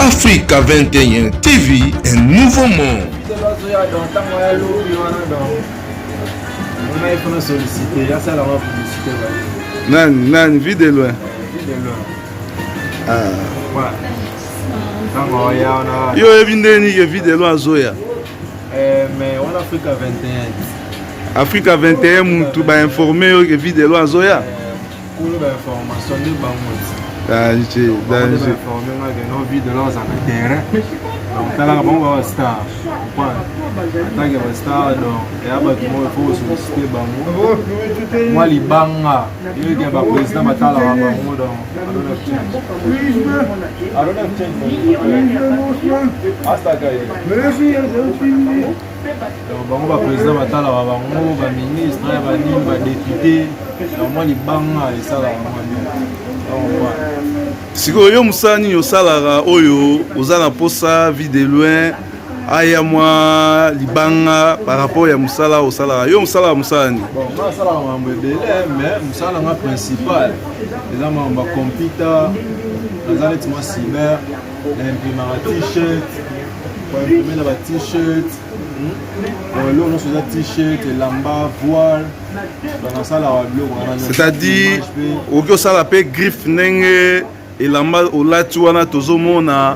Africa 21 TV, un nouveau monde. Nan, vie de loin. Yo, vie de loin, Zoya. Mais on Africa 21. Africa 21, tu vas informer que vie de loin, Zoya. Pour l'information de Danger. Nos vies de leurs terrain. Donc, là, on va star. Attaque va star. Donc, il y a pas de mots pour solliciter Bango. Moi, les banga. Il y a un président Matala Bango. Donc, I don't have change. Hasta que donc, Bango va président Matala Bango, va ministre, va nim, va député. Donc, moi, les banga, et ça, là, siko yo musani yo salara oyo ozana posa vie de loin aya mwa libanga par rapport ya musala o salara yo musala musani bon moi sala mambo belé mais musala nga principal les amamba ba computer nazali timo cyber l'imprimer t-shirt pour imprimer ba t-shirt là on a t-shirt lamba voile dans sala wa blog c'est-à-dire au sala pe griffe nenge elamba olati wana tozomona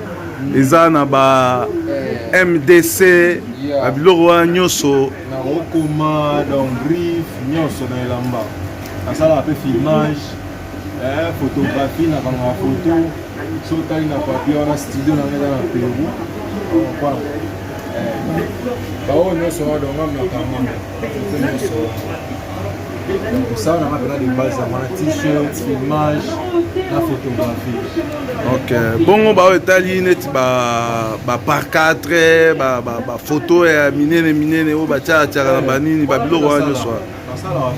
eza na ba MDC abiloko wana nyonso na okoma donc griffe nyonso na elamba asala pe filmage photographie na kanga photo so tali na papier wana studio na ngeza na Pérou kwa bao nyonso wana donc na kama nyonso ça on a des bases à t-shirt, filmage, la photographie. Ok. Bon, bah Italie net ba par 4 ba photo et minene o ba tia la banini ba bilo wa nyoso. Ça là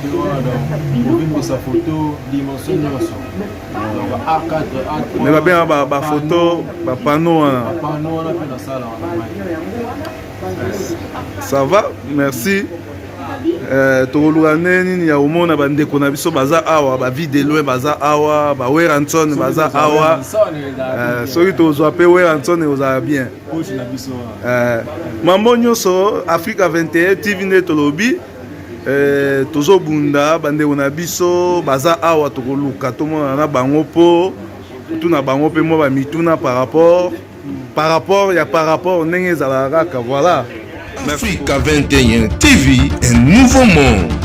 donc sa photo dimension nyoso. A4 A3. Mais ba bien ba photo ba panneau wana. Panneau wana pe na ça là. Ça va? Merci. Tokoluka nini ya omona bandeko na biso baza awa ba vie de loin baza awa ba Weranson baza awa soki tozwa pe Weranson ozala bien mambo nyonso Africa 21 TV ne tolobi tozobunda bandeko na biso baza awa tokoluka tomona na bango po tuna bango pe mo ba mituna par rapport ndenge ezalaka voilà. Africa 21 TV, un nouveau monde.